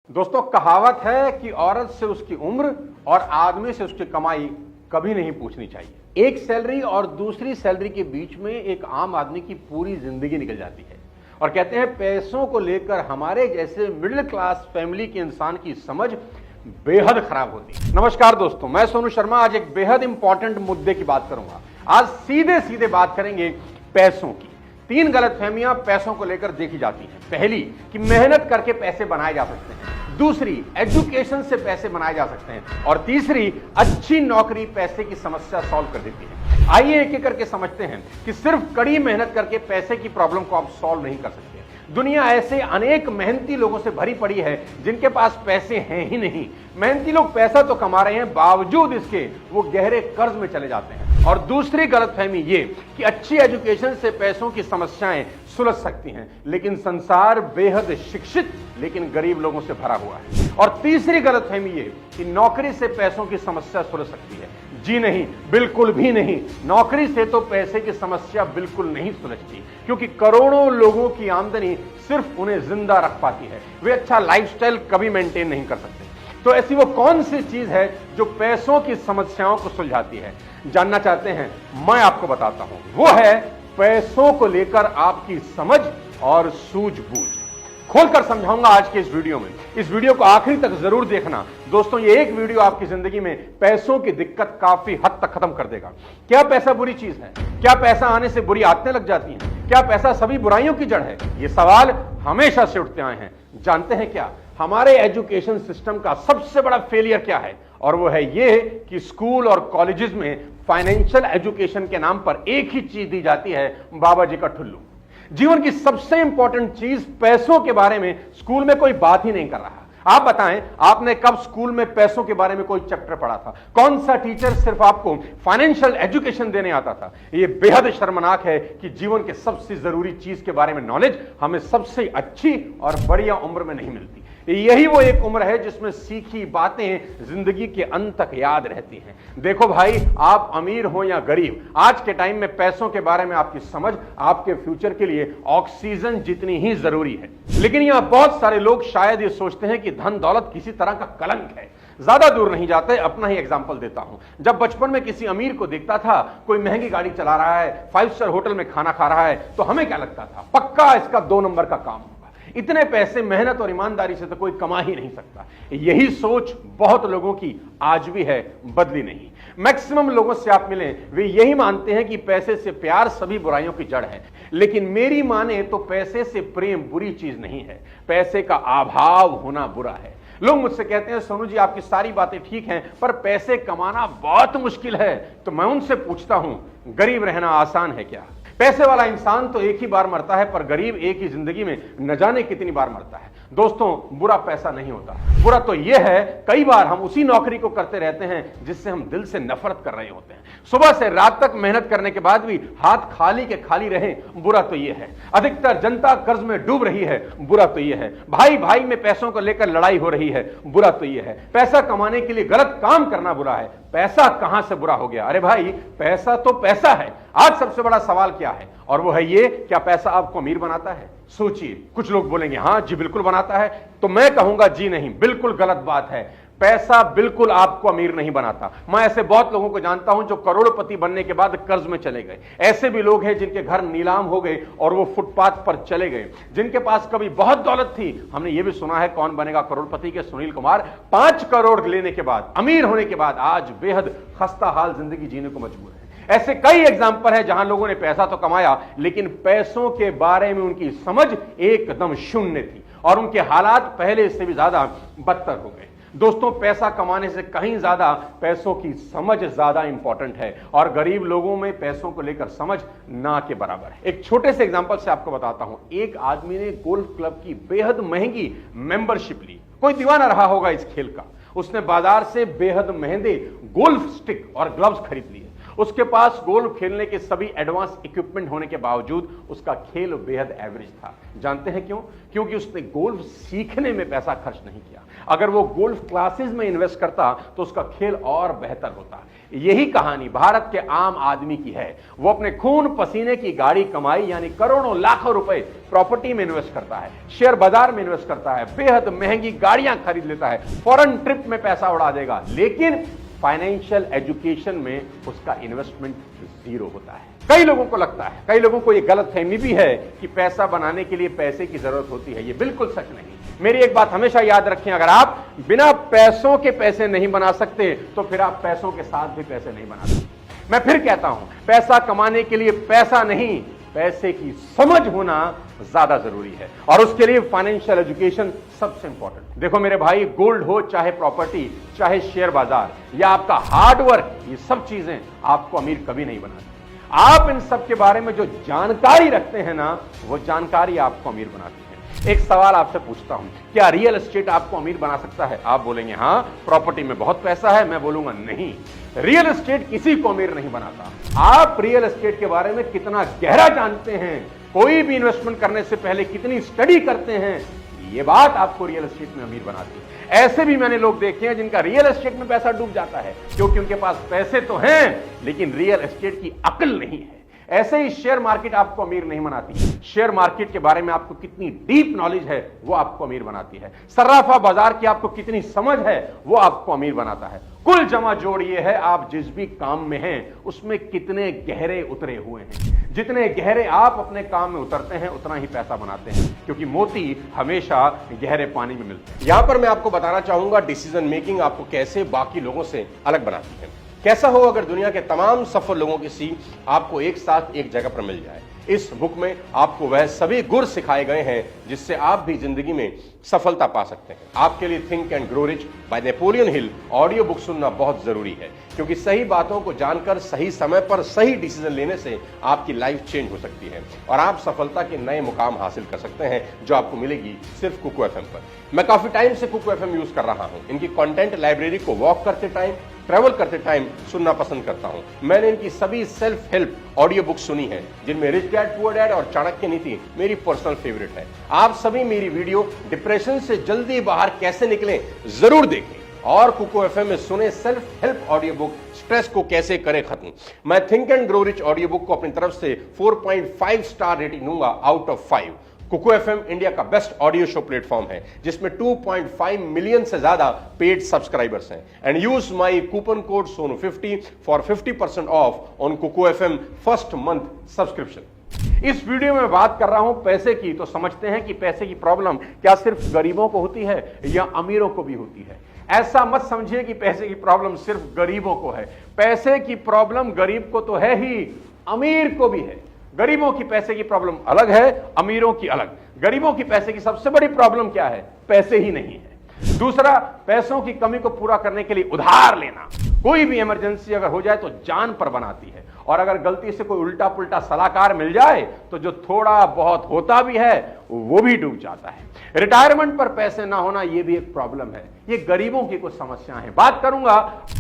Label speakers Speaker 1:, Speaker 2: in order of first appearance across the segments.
Speaker 1: दोस्तों, कहावत है कि औरत से उसकी उम्र और आदमी से उसकी कमाई कभी नहीं पूछनी चाहिए। एक सैलरी और दूसरी सैलरी के बीच में एक आम आदमी की पूरी जिंदगी निकल जाती है और कहते हैं पैसों को लेकर हमारे जैसे मिडिल क्लास फैमिली के इंसान की समझ बेहद खराब होती है। नमस्कार दोस्तों, मैं सोनू शर्मा आज एक बेहद इंपॉर्टेंट मुद्दे की बात करूंगा। आज सीधे सीधे बात करेंगे पैसों की। तीन गलतफहमियां पैसों को लेकर देखी जाती हैं। पहली कि मेहनत करके पैसे बनाए जा सकते हैं, दूसरी एजुकेशन से पैसे बनाए जा सकते हैं और तीसरी अच्छी नौकरी पैसे की समस्या सॉल्व कर देती है। आइए एक एक करके समझते हैं कि सिर्फ कड़ी मेहनत करके पैसे की प्रॉब्लम को आप सॉल्व नहीं कर सकते। दुनिया ऐसे अनेक मेहनती लोगों से भरी पड़ी है जिनके पास पैसे हैं ही नहीं। मेहनती लोग पैसा तो कमा रहे हैं, बावजूद इसके वो गहरे कर्ज में चले जाते हैं। और दूसरी गलतफहमी ये कि अच्छी एजुकेशन से पैसों की समस्याएं सुलझ सकती हैं, लेकिन संसार बेहद शिक्षित लेकिन गरीब लोगों से भरा हुआ है। और तीसरी गलतफहमी ये कि नौकरी से पैसों की समस्या सुलझ सकती है। जी नहीं, बिल्कुल भी नहीं। नौकरी से तो पैसे की समस्या बिल्कुल नहीं सुलझती, क्योंकि करोड़ों लोगों की आमदनी सिर्फ उन्हें जिंदा रख पाती है। वे अच्छा लाइफस्टाइल कभी मेंटेन नहीं कर सकते। तो ऐसी वो कौन सी चीज है जो पैसों की समस्याओं को सुलझाती है? जानना चाहते हैं? मैं आपको बताता हूं। वो है पैसों को लेकर आपकी समझ और सूझबूझ। खोलकर समझाऊंगा आज के इस वीडियो में। इस वीडियो को आखिरी तक जरूर देखना। दोस्तों, ये एक वीडियो आपकी जिंदगी में पैसों की दिक्कत काफी हद तक खत्म कर देगा। क्या पैसा बुरी चीज है? क्या पैसा आने से बुरी आदतें लग जाती हैं? क्या पैसा सभी बुराइयों की जड़ है? ये सवाल हमेशा से उठते आए हैं। जानते हैं क्या हमारे एजुकेशन सिस्टम का सबसे बड़ा फेलियर क्या है? और वो है ये कि स्कूल और कॉलेजेस में फाइनेंशियल एजुकेशन के नाम पर एक ही चीज दी जाती है, बाबा जी का ठुल्लू। जीवन की सबसे इंपॉर्टेंट चीज पैसों के बारे में स्कूल में कोई बात ही नहीं कर रहा। आप बताएं, आपने कब स्कूल में पैसों के बारे में कोई चैप्टर पढ़ा था? कौन सा टीचर सिर्फ आपको फाइनेंशियल एजुकेशन देने आता था? यह बेहद शर्मनाक है कि जीवन के सबसे जरूरी चीज के बारे में नॉलेज हमें सबसे अच्छी और बढ़िया उम्र में नहीं मिलती। यही वो एक उम्र है जिसमें सीखी बातें जिंदगी के अंत तक याद रहती हैं। देखो भाई, आप अमीर हो या गरीब, आज के टाइम में पैसों के बारे में आपकी समझ आपके फ्यूचर के लिए ऑक्सीजन जितनी ही जरूरी है। लेकिन यहां बहुत सारे लोग शायद ये सोचते हैं कि धन दौलत किसी तरह का कलंक है। ज्यादा दूर नहीं जाते, अपना ही एग्जांपल देता हूं। जब बचपन में किसी अमीर को देखता था, कोई महंगी गाड़ी चला रहा है, 5 स्टार होटल में खाना खा रहा है, तो हमें क्या लगता था? पक्का इसका 2 नंबर का काम। इतने पैसे मेहनत और ईमानदारी से तो कोई कमा ही नहीं सकता। यही सोच बहुत लोगों की आज भी है, बदली नहीं। मैक्सिमम लोगों से आप मिलें, वे यही मानते हैं कि पैसे से प्यार सभी बुराइयों की जड़ है। लेकिन मेरी माने तो पैसे से प्रेम बुरी चीज नहीं है, पैसे का अभाव होना बुरा है। लोग मुझसे कहते हैं, सोनू जी आपकी सारी बातें ठीक हैं, पर पैसे कमाना बहुत मुश्किल है। तो मैं उनसे पूछता हूं, गरीब रहना आसान है क्या? पैसे वाला इंसान तो एक ही बार मरता है, पर गरीब एक ही जिंदगी में न जाने कितनी बार मरता है। दोस्तों, बुरा पैसा नहीं होता। बुरा तो यह है, कई बार हम उसी नौकरी को करते रहते हैं जिससे हम दिल से नफरत कर रहे होते हैं। सुबह से रात तक मेहनत करने के बाद भी हाथ खाली के खाली रहें, बुरा तो यह है। अधिकतर जनता कर्ज में डूब रही है, बुरा तो यह है। भाई भाई में पैसों को लेकर लड़ाई हो रही है, बुरा तो यह है। पैसा कमाने के लिए गलत काम करना बुरा है। पैसा कहां से बुरा हो गया? अरे भाई, पैसा तो पैसा है। आज सबसे बड़ा सवाल क्या है? और वो है ये, क्या पैसा आपको अमीर बनाता है? सोचिए। कुछ लोग बोलेंगे हां जी बिल्कुल बनाता है, तो मैं कहूंगा जी नहीं, बिल्कुल गलत बात है। पैसा बिल्कुल आपको अमीर नहीं बनाता। मैं ऐसे बहुत लोगों को जानता हूं जो करोड़पति बनने के बाद कर्ज में चले गए। ऐसे भी लोग हैं जिनके घर नीलाम हो गए और वो फुटपाथ पर चले गए। जिनके पास कभी बहुत दौलत थी, हमने ये भी सुना है कौन बनेगा करोड़पति के सुनील कुमार 5 करोड़ लेने के बाद, अमीर होने के बाद आज बेहद खस्ता हाल जिंदगी जीने को मजबूर है। ऐसे कई एग्जाम्पल है जहां लोगों ने पैसा तो कमाया, लेकिन पैसों के बारे में उनकी समझ एकदम शून्य थी और उनके हालात पहले से भी ज्यादा बदतर हो गए। दोस्तों, पैसा कमाने से कहीं ज्यादा पैसों की समझ ज्यादा इंपॉर्टेंट है और गरीब लोगों में पैसों को लेकर समझ ना के बराबर है। एक छोटे से एग्जांपल से आपको बताता हूं। एक आदमी ने गोल्फ क्लब की बेहद महंगी मेंबरशिप ली। कोई दीवाना रहा होगा इस खेल का। उसने बाजार से बेहद महंगे गोल्फ स्टिक और ग्लव्स खरीद लिए उसके पास गोल्फ खेलने के सभी एडवांस इक्विपमेंट होने के बावजूद उसका खेल बेहद एवरेज था। जानते हैं क्यों? क्योंकि उसने गोल्फ सीखने में पैसा खर्च नहीं किया। अगर वो गोल्फ क्लासेस में इन्वेस्ट करता तो उसका खेल और बेहतर होता। यही कहानी भारत के आम आदमी की है। वो अपने खून पसीने की गाड़ी कमाई यानी करोड़ों लाखों रुपए प्रॉपर्टी में इन्वेस्ट करता है, शेयर बाजार में इन्वेस्ट करता है, बेहद महंगी गाड़ियां खरीद लेता है, फॉरेन ट्रिप में पैसा उड़ा देगा, लेकिन फाइनेंशियल एजुकेशन में उसका इन्वेस्टमेंट जीरो होता है। कई लोगों को लगता है, कई लोगों को यह गलतफहमी भी है कि पैसा बनाने के लिए पैसे की जरूरत होती है। यह बिल्कुल सच नहीं। मेरी एक बात हमेशा याद रखें, अगर आप बिना पैसों के पैसे नहीं बना सकते तो फिर आप पैसों के साथ भी पैसे नहीं बना सकते। मैं फिर कहता हूं, पैसा कमाने के लिए पैसा नहीं, पैसे की समझ होना ज्यादा जरूरी है और उसके लिए फाइनेंशियल एजुकेशन सबसे इंपॉर्टेंट। देखो मेरे भाई, गोल्ड हो चाहे प्रॉपर्टी, चाहे शेयर बाजार या आपका हार्डवर्क, ये सब चीजें आपको अमीर कभी नहीं बनाती। आप इन सब के बारे में जो जानकारी रखते हैं ना, वो जानकारी आपको अमीर बनाती है। एक सवाल आपसे पूछता हूं, क्या रियल एस्टेट आपको अमीर बना सकता है? आप बोलेंगे हां, प्रॉपर्टी में बहुत पैसा है। मैं बोलूंगा नहीं, रियल एस्टेट किसी को अमीर नहीं बनाता। आप रियल एस्टेट के बारे में कितना गहरा जानते हैं, कोई भी इन्वेस्टमेंट करने से पहले कितनी स्टडी करते हैं, ये बात आपको रियल एस्टेट में अमीर बनाती है। ऐसे भी मैंने लोग देखे हैं जिनका रियल एस्टेट में पैसा डूब जाता है क्योंकि उनके पास पैसे तो हैं लेकिन रियल एस्टेट की अकल नहीं है। ऐसे ही शेयर मार्केट आपको अमीर नहीं बनाती। शेयर मार्केट के बारे में आपको कितनी डीप नॉलेज है वो आपको अमीर बनाती है। सर्राफा बाजार की आपको कितनी समझ है वो आपको अमीर बनाता है। कुल जमा जोड़ ये है, आप जिस भी काम में हैं उसमें कितने गहरे उतरे हुए हैं। जितने गहरे आप अपने काम में उतरते हैं उतना ही पैसा बनाते हैं, क्योंकि मोती हमेशा गहरे पानी में मिलते हैं।
Speaker 2: यहां पर मैं आपको बताना चाहूंगा डिसीजन मेकिंग आपको कैसे बाकी लोगों से अलग बनाती है। कैसा हो अगर दुनिया के तमाम सफल लोगों की सीख आपको एक साथ एक जगह पर मिल जाए। इस बुक में आपको वह सभी गुर सिखाए गए हैं जिससे आप भी जिंदगी में सफलता पा सकते हैं। आपके लिए think and grow rich by Napoleon Hill audio book सुनना बहुत जरूरी है, क्योंकि सही बातों को जानकर सही समय पर सही डिसीजन लेने से आपकी लाइफ चेंज हो सकती है और आप सफलता के नए मुकाम हासिल कर सकते हैं, जो आपको मिलेगी सिर्फ कुकू एफएम पर। मैं काफी टाइम से कुकू एफएम यूज कर रहा हूं। इनकी कंटेंट लाइब्रेरी को वॉक करते टाइम, ट्रैवल करते टाइम सुनना पसंद करता हूं। मैंने इनकी सभी सेल्फ हेल्प ऑडियो बुक सुनी है, जिनमें रिच डैड पुअर डैड और चाणक्य नीति मेरी पर्सनल फेवरेट है। आप सभी मेरी वीडियो डिप्रेशन से जल्दी बाहर कैसे निकलें जरूर देखें और कुकू एफएम में सुने self help audio book stress को कैसे करें खत्म। मैं think and grow rich audio book को अपनी तरफ से 4.5 स्टार रेटिंग दूंगा out of 5। Kuku FM India का बेस्ट ऑडियो शो प्लेटफॉर्म है जिसमें 2.5 मिलियन से ज्यादा पेड सब्सक्राइबर्स हैं। And use my coupon code सोनू50 for 50% off on Kuku FM first month subscription. इस वीडियो में बात कर रहा हूं पैसे की, तो समझते हैं कि पैसे की प्रॉब्लम क्या सिर्फ गरीबों को होती है या अमीरों को भी होती है। ऐसा मत समझिए कि पैसे की प्रॉब्लम सिर्फ गरीबों को है। पैसे की प्रॉब्लम गरीब को तो है ही, अमीर को भी है। गरीबों की पैसे की प्रॉब्लम अलग है, अमीरों की अलग। गरीबों की पैसे की सबसे बड़ी प्रॉब्लम क्या है? पैसे ही नहीं है। दूसरा, पैसों की कमी को पूरा करने के लिए उधार लेना। कोई भी इमरजेंसी अगर हो जाए तो जान पर बनाती है, और अगर गलती से कोई उल्टा पुल्टा सलाहकार मिल जाए तो जो थोड़ा बहुत होता भी है वो भी डूब जाता है। रिटायरमेंट पर पैसे ना होना ये भी एक प्रॉब्लम है। ये गरीबों की कुछ समस्या है। बात करूंगा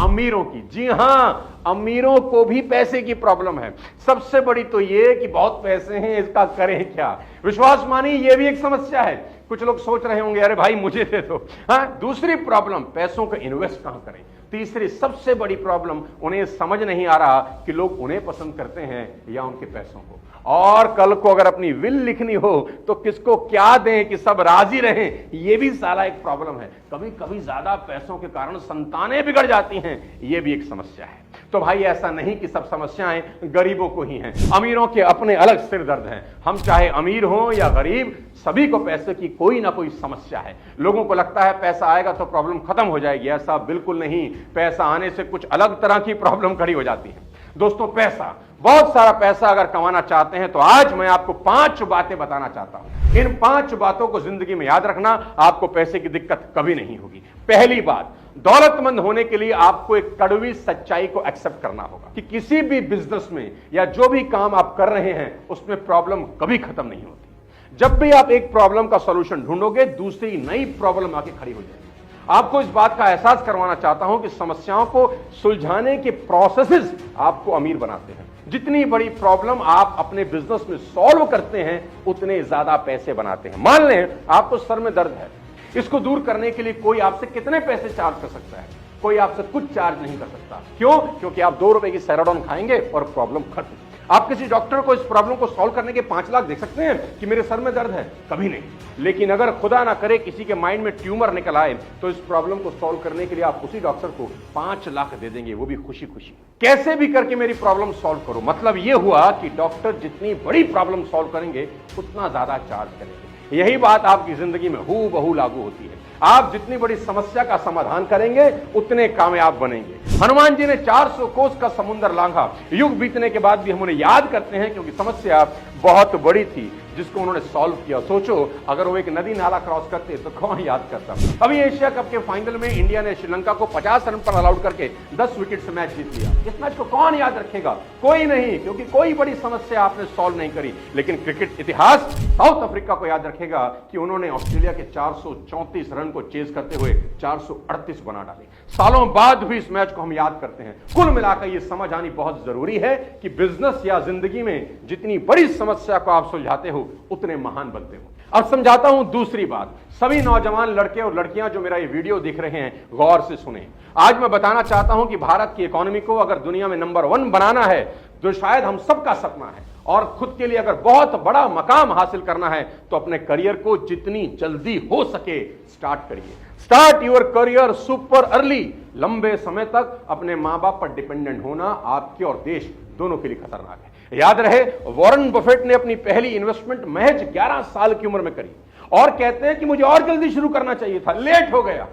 Speaker 2: अमीरों की। जी हां, अमीरों को भी पैसे की प्रॉब्लम है। सबसे बड़ी तो ये कि बहुत पैसे हैं, इसका करें क्या। विश्वास मानिए, ये भी एक समस्या है। कुछ लोग सोच रहे होंगे अरे भाई मुझे दे दो। हाँ, दूसरी प्रॉब्लम, पैसों को इन्वेस्ट कहां करें। तीसरी सबसे बड़ी प्रॉब्लम, उन्हें समझ नहीं आ रहा कि लोग उन्हें पसंद करते हैं या उनके पैसों को। और कल को अगर अपनी विल लिखनी हो तो किसको क्या दें कि सब राजी रहें, यह भी साला एक प्रॉब्लम है। कभी कभी ज्यादा पैसों के कारण संतानें बिगड़ जाती हैं, यह भी एक समस्या है। तो भाई ऐसा नहीं कि सब समस्याएं गरीबों को ही हैं, अमीरों के अपने अलग सिर दर्द हैं। हम चाहे अमीर हो या गरीब, सभी को पैसे की कोई ना कोई समस्या है। लोगों को लगता है पैसा आएगा तो प्रॉब्लम खत्म हो जाएगी। ऐसा बिल्कुल नहीं। पैसा आने से कुछ अलग तरह की प्रॉब्लम खड़ी हो जाती है। दोस्तों, पैसा, बहुत सारा पैसा अगर कमाना चाहते हैं तो आज मैं आपको 5 बातें बताना चाहता हूं। इन 5 बातों को जिंदगी में याद रखना, आपको पैसे की दिक्कत कभी नहीं होगी। पहली बात, दौलतमंद होने के लिए आपको एक कड़वी सच्चाई को एक्सेप्ट करना होगा कि किसी भी बिजनेस में या जो भी काम आप कर रहे हैं उसमें प्रॉब्लम कभी खत्म नहीं होती। जब भी आप एक प्रॉब्लम का सॉल्यूशन ढूंढोगे, दूसरी नई प्रॉब्लम आके खड़ी हो जाएगी।
Speaker 1: आपको इस बात का एहसास करवाना चाहता हूं कि समस्याओं को सुलझाने के प्रोसेसेस आपको अमीर बनाते हैं। जितनी बड़ी प्रॉब्लम आप अपने बिजनेस में सॉल्व करते हैं, उतने ज्यादा पैसे बनाते हैं। मान लें आपको सर में दर्द है, इसको दूर करने के लिए कोई आपसे कितने पैसे चार्ज कर सकता है? कोई आपसे कुछ चार्ज नहीं कर सकता। क्यों? क्योंकि आप 2 रुपए की सेराडोन खाएंगे और प्रॉब्लम खत्म। आप किसी डॉक्टर को इस प्रॉब्लम को सॉल्व करने के 5 लाख दे सकते हैं कि मेरे सर में दर्द है? कभी नहीं। लेकिन अगर खुदा ना करे किसी के माइंड में ट्यूमर निकल आए, तो इस प्रॉब्लम को सॉल्व करने के लिए आप उसी डॉक्टर को 5 लाख दे देंगे, वो भी खुशी खुशी। कैसे भी करके मेरी प्रॉब्लम सॉल्व करो। मतलब यह हुआ कि डॉक्टर जितनी बड़ी प्रॉब्लम सॉल्व करेंगे, उतना ज्यादा चार्ज करेंगे। यही बात आपकी जिंदगी में हूबहू लागू होती है। आप जितनी बड़ी समस्या का समाधान करेंगे, उतने कामयाब बनेंगे। हनुमान जी ने 400 कोस का समुद्र लांघा। युग बीतने के बाद भी हम उन्हें याद करते हैं, क्योंकि समस्या बहुत बड़ी थी जिसको उन्होंने सॉल्व किया। सोचो, अगर वो एक नदी नाला क्रॉस करते तो कौन याद करता। अभी एशिया कप के फाइनल में इंडिया ने श्रीलंका को 50 रन पर ऑल आउट करके 10 विकेट से मैच जीत लिया। इस मैच को कौन याद रखेगा? कोई नहीं, क्योंकि कोई बड़ी समस्या आपने सॉल्व नहीं करी। लेकिन क्रिकेट इतिहास साउथ अफ्रीका को याद रखेगा कि उन्होंने ऑस्ट्रेलिया के 434 रन को चेज करते हुए 438 बना डाले। सालों बाद भी इस मैच को हम याद करते हैं। कुल मिलाकर यह समझ आनी बहुत जरूरी है कि बिजनेस या जिंदगी में जितनी बड़ी समस्या को आप सुलझाते हो, उतने महान बनते हो। अब समझाता हूं दूसरी बात। सभी नौजवान लड़के और लड़कियां जो मेरा ये वीडियो देख रहे हैं, गौर से सुने। आज मैं बताना चाहता हूं कि भारत की इकोनॉमी को अगर दुनिया में नंबर 1 बनाना है, जो शायद हम सबका सपना है, और खुद के लिए अगर बहुत बड़ा मकाम हासिल करना है, तो अपने करियर को जितनी जल्दी हो सके स्टार्ट करिए। Start your career super early. लंबे समय तक अपने मां बाप पर डिपेंडेंट होना आपके और देश दोनों के लिए खतरनाक है। याद रहे, वॉरेन बफेट ने अपनी पहली इन्वेस्टमेंट महज 11 साल की उम्र में करी, और कहते हैं कि मुझे और जल्दी शुरू करना चाहिए था, लेट हो गया।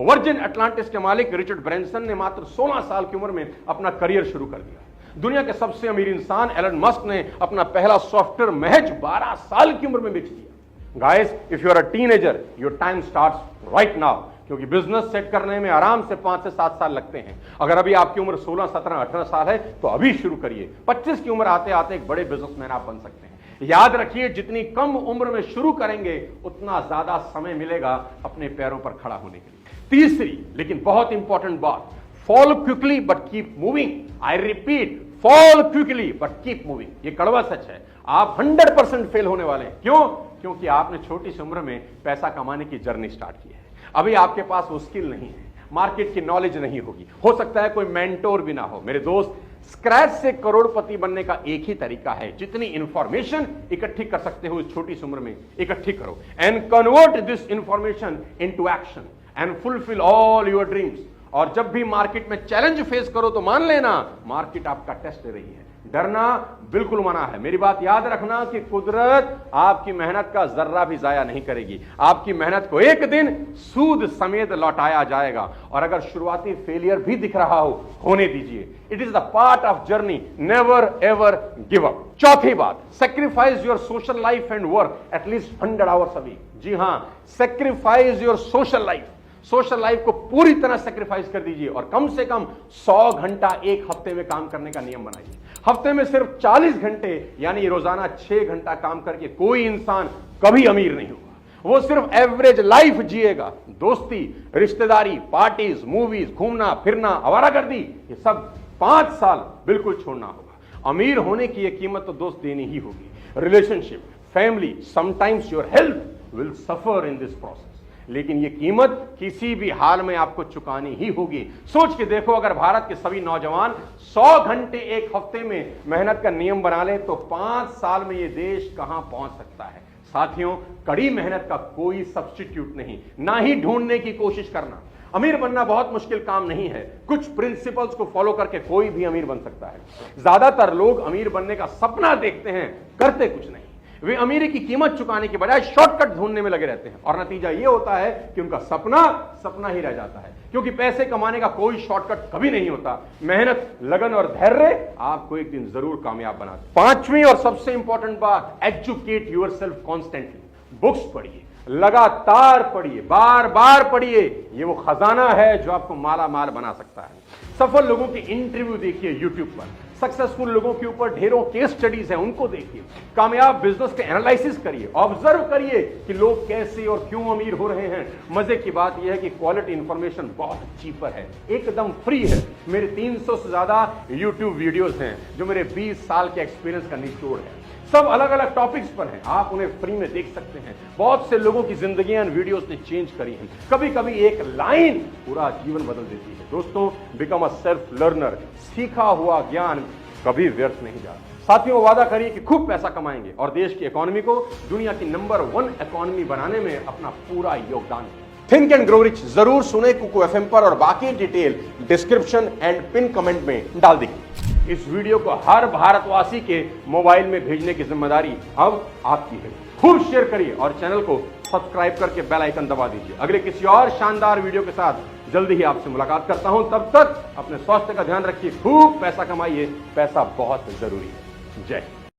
Speaker 1: वर्जिन अटलांटिस के मालिक रिचर्ड ब्रैंसन ने मात्र 16 साल की उम्र में अपना करियर शुरू कर दिया। दुनिया के सबसे अमीर इंसान एलन मस्क ने अपना पहला सॉफ्टवेयर महज 12 साल की उम्र में बेच दिया। Guys, if you are a teenager, your time starts right now, क्योंकि बिजनेस सेट करने में आराम से 5 से 7 साल लगते हैं। अगर अभी आपकी उम्र 16, 17, 18 साल है, तो अभी शुरू करिए। 25 की उम्र आते आते एक बड़े बिजनेसमैन आप बन सकते हैं। याद रखिए, जितनी कम उम्र में शुरू करेंगे, उतना ज्यादा समय मिलेगा अपने पैरों पर खड़ा होने के लिए। तीसरी लेकिन बहुत इंपॉर्टेंट बात, fall quickly but keep moving. I repeat, fall quickly but keep moving. ये कड़वा सच है। आप 100% फेल होने वाले हैं। क्यों? क्योंकि आपने छोटी सी उम्र में पैसा कमाने की जर्नी स्टार्ट की है। अभी आपके पास वो स्किल नहीं है, मार्केट की नॉलेज नहीं होगी, हो सकता है कोई मेंटोर भी ना हो। मेरे दोस्त, स्क्रैच से करोड़पति बनने का एक ही तरीका है। जितनी इंफॉर्मेशन इकट्ठी कर सकते हो इस छोटी सी उम्र में, इकट्ठी करो and convert this information into action and fulfil all your dreams. और जब भी मार्केट में चैलेंज फेस करो, तो मान लेना मार्केट आपका टेस्ट ले रही है। डरना बिल्कुल मना है। मेरी बात याद रखना कि कुदरत आपकी मेहनत का जर्रा भी जाया नहीं करेगी। आपकी मेहनत को एक दिन सूद समेत लौटाया जाएगा। और अगर शुरुआती फेलियर भी दिख रहा हो, होने दीजिए। It is the part of journey, never ever give up. चौथी बात, sacrifice your social life and work at least 100 hours a week. जी हां, sacrifice your social life. Social life को पूरी तरह सेक्रीफाइस कर दीजिए और कम से कम 100 घंटा एक हफ्ते में काम करने का नियम बनाइए। हफ्ते में सिर्फ 40 घंटे यानी रोजाना 6 घंटा काम करके कोई इंसान कभी अमीर नहीं होगा। वो सिर्फ एवरेज लाइफ जिएगा। दोस्ती, रिश्तेदारी, पार्टीज, मूवीज, घूमना फिरना, आवारागर्दी, ये सब 5 साल बिल्कुल छोड़ना होगा। अमीर होने की ये कीमत तो दोस्त देनी ही होगी। Relationship, family, sometimes your health will suffer in this process. लेकिन ये कीमत किसी भी हाल में आपको चुकानी ही होगी। सोच के देखो, अगर भारत के सभी नौजवान 100 घंटे एक हफ्ते में मेहनत का नियम बना ले, तो 5 साल में ये देश कहां पहुंच सकता है। साथियों, कड़ी मेहनत का कोई सब्स्टिट्यूट नहीं, ना ही ढूंढने की कोशिश करना। अमीर बनना बहुत मुश्किल काम नहीं है। कुछ प्रिंसिपल्स को फॉलो करके कोई भी अमीर बन सकता है। ज्यादातर लोग अमीर बनने का सपना देखते हैं, करते कुछ नहीं। वे अमीरी की कीमत चुकाने के बजाय शॉर्टकट ढूंढने में लगे रहते हैं, और नतीजा यह होता है कि उनका सपना सपना ही रह जाता है। क्योंकि पैसे कमाने का कोई शॉर्टकट कभी नहीं होता। मेहनत, लगन और धैर्य आपको एक दिन जरूर कामयाब बनाते। पांचवी और सबसे इंपॉर्टेंट बात, एजुकेट योरसेल्फ कॉन्स्टेंटली। बुक्स पढ़िए, लगातार पढ़िए, बार बार पढ़िए। ये वो खजाना है जो आपको माला माल बना सकता है। सफल लोगों के इंटरव्यू देखिए यूट्यूब पर, सक्सेसफुल लोगों के ऊपर ढेरों केस स्टडीज हैं, उनको देखिए। कामयाब बिजनेस के एनालिसिस करिए, ऑब्जर्व करिए कि लोग कैसे और क्यों अमीर हो रहे हैं। मजे की बात यह है कि क्वालिटी इंफॉर्मेशन बहुत चीपर है, एकदम फ्री है। मेरे 300 से ज्यादा यूट्यूब वीडियोस हैं जो मेरे 20 साल के एक्सपीरियंस का निचोड़ है। सब अलग अलग टॉपिक्स पर हैं, आप उन्हें फ्री में देख सकते हैं। बहुत से लोगों की जिंदगियां वीडियोस ने चेंज करी हैं। कभी कभी एक लाइन पूरा जीवन बदल देती है। दोस्तों, बिकम अ सेल्फ लर्नर। सीखा हुआ ज्ञान कभी व्यर्थ नहीं जाता। साथियों, वादा करिए कि खूब पैसा कमाएंगे और देश की इकोनॉमी को दुनिया की नंबर 1 इकोनॉमी बनाने में अपना पूरा योगदान दें।
Speaker 2: थिंक एंड ग्रो रिच जरूर सुने कुकू एफएम पर, और बाकी detail description and pin comment में डाल देंगे।
Speaker 1: इस वीडियो को हर भारतवासी के मोबाइल में भेजने की जिम्मेदारी अब आपकी है। खूब शेयर करिए और चैनल को सब्सक्राइब करके बेल आइकन दबा दीजिए। अगले किसी और शानदार वीडियो के साथ जल्दी ही आपसे मुलाकात करता हूं। तब तक अपने स्वास्थ्य का ध्यान रखिए, खूब पैसा कमाइए, पैसा बहुत जरूरी है। जय हिंद।